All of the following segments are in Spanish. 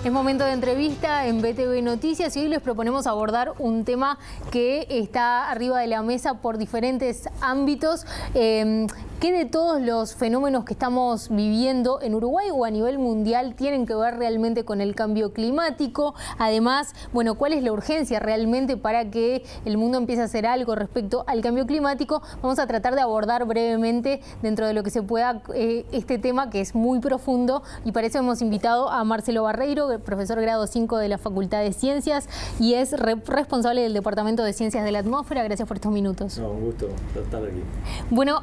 Es momento de entrevista en BTV Noticias y hoy les proponemos abordar un tema que está arriba de la mesa por diferentes ámbitos. ¿Qué de todos los fenómenos que estamos viviendo en Uruguay o a nivel mundial tienen que ver realmente con el cambio climático? Además, bueno, ¿cuál es la urgencia realmente para que el mundo empiece a hacer algo respecto al cambio climático? Vamos a tratar de abordar brevemente, dentro de lo que se pueda, este tema que es muy profundo, y para eso hemos invitado a Marcelo Barreiro, profesor grado 5 de la Facultad de Ciencias y es responsable del Departamento de Ciencias de la Atmósfera. Gracias por estos minutos. No, un gusto estar aquí. Bueno,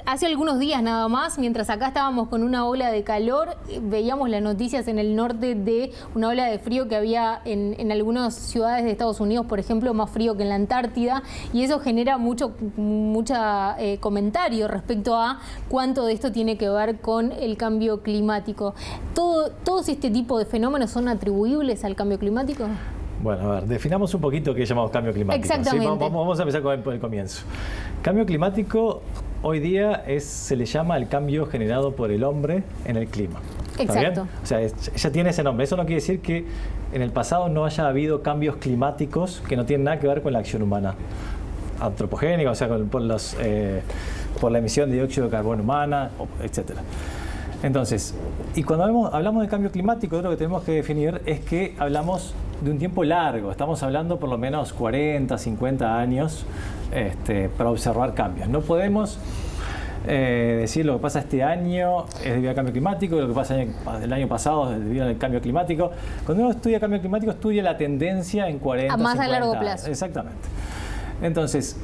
hace algunos días nada más, mientras acá estábamos con una ola de calor, veíamos las noticias en el norte de una ola de frío que había en algunas ciudades de Estados Unidos, por ejemplo, más frío que en la Antártida, y eso genera mucho comentario respecto a cuánto de esto tiene que ver con el cambio climático. ¿Todos este tipo de fenómenos son atribuibles al cambio climático? Bueno, a ver, definamos un poquito qué llamamos cambio climático. Exactamente. ¿Sí? Vamos a empezar por el comienzo. Cambio climático hoy día se le llama el cambio generado por el hombre en el clima. ¿Está Exacto. bien? O sea, ya tiene ese nombre. Eso no quiere decir que en el pasado no haya habido cambios climáticos que no tienen nada que ver con la acción humana antropogénica, o sea, por la emisión de dióxido de carbono humana, etcétera. Entonces, y cuando hablamos de cambio climático, lo que tenemos que definir es que hablamos de un tiempo largo. Estamos hablando por lo menos 40, 50 años para observar cambios. No podemos decir lo que pasa este año es debido al cambio climático, lo que pasa el año pasado es debido al cambio climático. Cuando uno estudia cambio climático, estudia la tendencia en 40, más 50 a largo años. plazo. Exactamente. Entonces,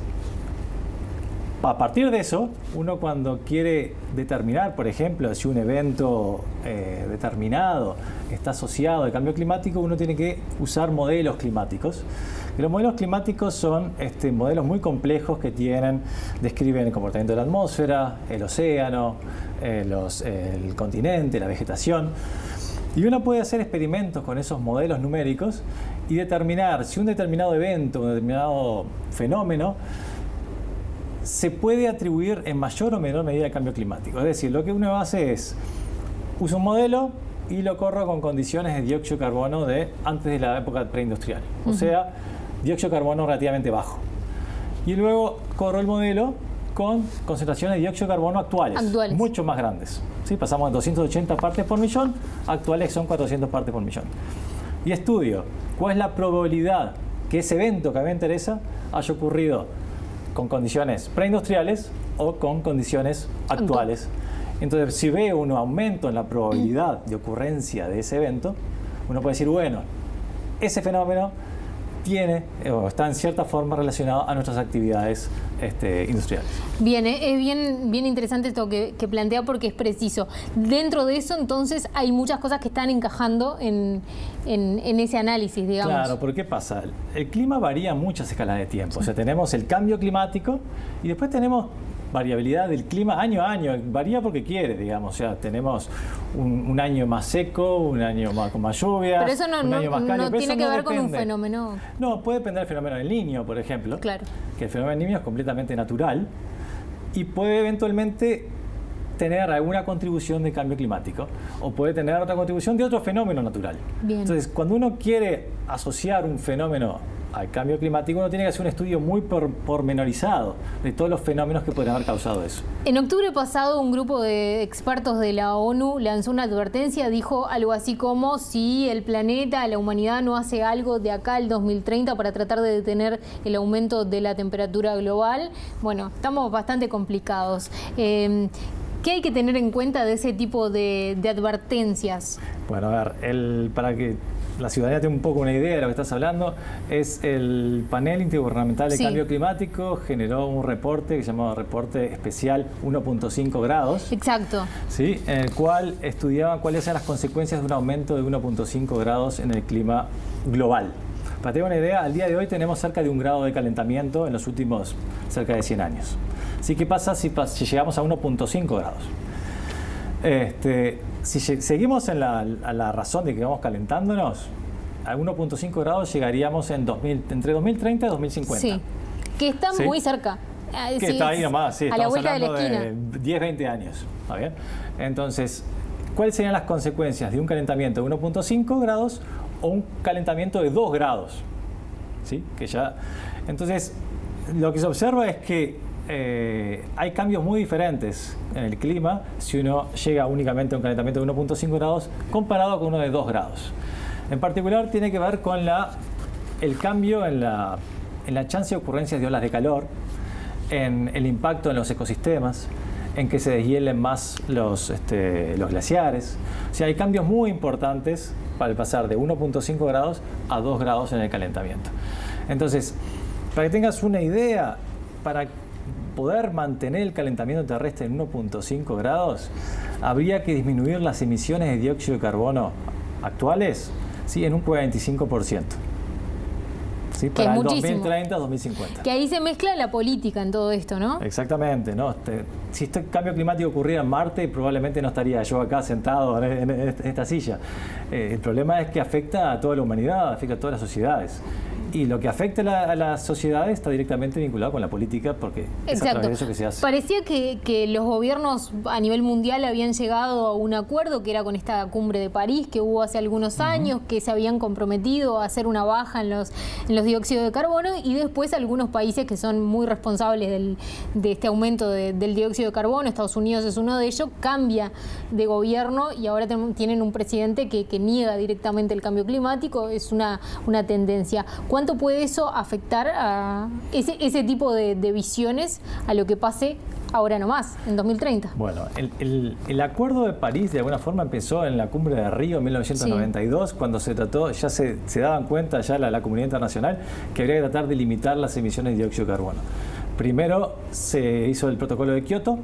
a partir de eso, uno cuando quiere determinar, por ejemplo, si un evento determinado está asociado al cambio climático, uno tiene que usar modelos climáticos. Y los modelos climáticos son modelos muy complejos que describen el comportamiento de la atmósfera, el océano, el continente, la vegetación. Y uno puede hacer experimentos con esos modelos numéricos y determinar si un determinado evento, un determinado fenómeno, se puede atribuir en mayor o menor medida al cambio climático. Es decir, lo que uno hace es, usa un modelo y lo corro con condiciones de dióxido de carbono de antes de la época preindustrial. O sea, dióxido de carbono relativamente bajo. Y luego corro el modelo con concentraciones de dióxido de carbono actuales. Mucho más grandes. ¿Sí? Pasamos de 280 partes por millón, actuales son 400 partes por millón. Y estudio cuál es la probabilidad que ese evento que a mí me interesa haya ocurrido con condiciones preindustriales o con condiciones actuales. Entonces, si veo un aumento en la probabilidad de ocurrencia de ese evento, uno puede decir, bueno, ese fenómeno tiene o está en cierta forma relacionado a nuestras actividades industriales. Bien, es bien interesante esto que plantea porque es preciso. Dentro de eso, entonces, hay muchas cosas que están encajando en ese análisis, digamos. Claro, porque ¿qué pasa? El clima varía en muchas escalas de tiempo. O sea, tenemos el cambio climático y después tenemos variabilidad del clima año a año, varía porque quiere, digamos, o sea, tenemos un año más seco, un año con más lluvias, pero eso un año más cálido. No tiene que ver con un fenómeno. No, puede depender del fenómeno del Niño, por ejemplo, claro, que el fenómeno del Niño es completamente natural y puede eventualmente tener alguna contribución de cambio climático o puede tener otra contribución de otro fenómeno natural. Bien. Entonces, cuando uno quiere asociar un fenómeno al cambio climático, uno tiene que hacer un estudio muy pormenorizado de todos los fenómenos que pueden haber causado eso. En octubre pasado, un grupo de expertos de la ONU lanzó una advertencia, dijo algo así como: si el planeta, la humanidad no hace algo de acá al 2030 para tratar de detener el aumento de la temperatura global, bueno, estamos bastante complicados. ¿Qué hay que tener en cuenta de ese tipo de advertencias? Bueno, a ver, para que la ciudadanía tenga un poco una idea de lo que estás hablando, es el Panel Intergubernamental de Cambio Climático generó un reporte que se llamaba Reporte Especial 1.5 grados. Exacto. ¿Sí? En el cual estudiaban cuáles eran las consecuencias de un aumento de 1.5 grados en el clima global. Para tener una idea, al día de hoy tenemos cerca de 1 grado de calentamiento en los últimos cerca de 100 años. ¿Sí? ¿Qué pasa si llegamos a 1.5 grados? Si seguimos a la razón de que vamos calentándonos, a 1.5 grados llegaríamos entre 2030 y 2050. Sí, que está muy cerca. Que está ahí nomás, sí, a la vuelta de la esquina. De 10, 20 años. ¿Está bien? Entonces, ¿cuáles serían las consecuencias de un calentamiento de 1.5 grados o un calentamiento de 2 grados? ¿Sí? Entonces, lo que se observa es que hay cambios muy diferentes en el clima si uno llega únicamente a un calentamiento de 1.5 grados comparado con uno de 2 grados. En particular, tiene que ver con el cambio en la chance de ocurrencias de olas de calor, en el impacto en los ecosistemas, en que se deshielen más los glaciares. O sea, hay cambios muy importantes para pasar de 1.5 grados a 2 grados en el calentamiento. Entonces, para que tengas una idea, para poder mantener el calentamiento terrestre en 1.5 grados, habría que disminuir las emisiones de dióxido de carbono actuales, ¿sí?, en un 45%. ¿Sí? Para el 2030-2050. Que ahí se mezcla la política en todo esto, ¿no? Exactamente, ¿no? Si este cambio climático ocurriera en Marte, probablemente no estaría yo acá sentado en esta silla. El problema es que afecta a toda la humanidad, afecta a todas las sociedades. Y lo que afecta a las sociedades está directamente vinculado con la política, porque es a través de eso que se hace. Parecía que los gobiernos a nivel mundial habían llegado a un acuerdo, que era con esta cumbre de París que hubo hace algunos años, que se habían comprometido a hacer una baja en los dióxidos de carbono, y después algunos países que son muy responsables de este aumento del dióxido de carbono, Estados Unidos es uno de ellos, cambia de gobierno y ahora tienen un presidente que niega directamente el cambio climático. Es una tendencia. ¿Cuánto puede eso afectar a ese tipo de visiones a lo que pase ahora nomás, en 2030? Bueno, el Acuerdo de París de alguna forma empezó en la cumbre de Río en 1992, cuando se trató, ya se daban cuenta ya la comunidad internacional que habría que tratar de limitar las emisiones de dióxido de carbono. Primero se hizo el protocolo de Kioto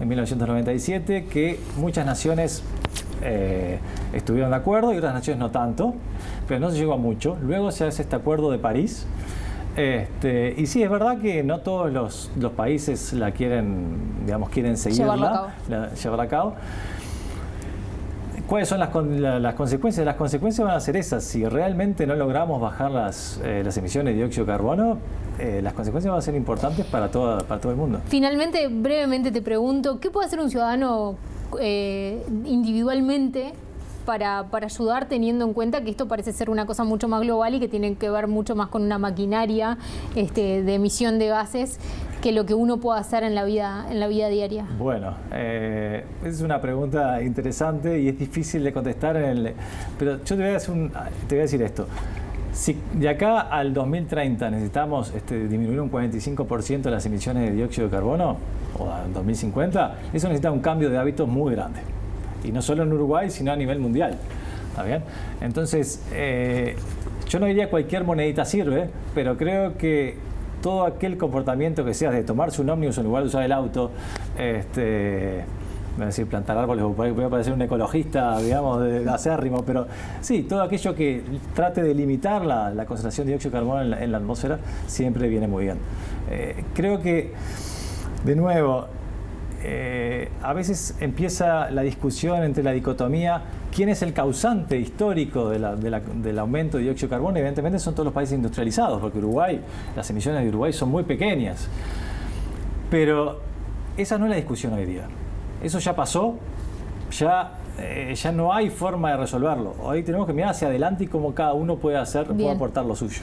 en 1997, que muchas naciones estuvieron de acuerdo y otras naciones no tanto, pero no se llegó a mucho. Luego se hace este Acuerdo de París. Y sí, es verdad que no todos los países quieren seguirla, llevarla a cabo. ¿Cuáles son las consecuencias? Las consecuencias van a ser esas. Si realmente no logramos bajar las emisiones de dióxido de carbono, las consecuencias van a ser importantes para todo el mundo. Finalmente, brevemente te pregunto, ¿qué puede hacer un ciudadano individualmente para ayudar, teniendo en cuenta que esto parece ser una cosa mucho más global y que tiene que ver mucho más con una maquinaria de emisión de gases que lo que uno puede hacer en la vida diaria? Bueno, es una pregunta interesante y es difícil de contestar, pero yo te voy a decir esto. Si de acá al 2030 necesitamos disminuir un 45% las emisiones de dióxido de carbono, o al 2050, eso necesita un cambio de hábitos muy grande. Y no solo en Uruguay, sino a nivel mundial. ¿Está bien? Entonces, yo no diría cualquier monedita sirve, pero creo que todo aquel comportamiento que sea de tomarse un ómnibus en lugar de usar el auto, voy a decir plantar árboles, voy a parecer un ecologista, digamos, de acérrimo, pero sí, todo aquello que trate de limitar la concentración de dióxido de carbono en la atmósfera siempre viene muy bien. Creo que, de nuevo, a veces empieza la discusión entre la dicotomía, ¿quién es el causante histórico del aumento de dióxido de carbono? Evidentemente son todos los países industrializados, porque las emisiones de Uruguay son muy pequeñas. Pero esa no es la discusión hoy día. Eso ya pasó, ya no hay forma de resolverlo. Hoy tenemos que mirar hacia adelante y cómo cada uno puede aportar lo suyo.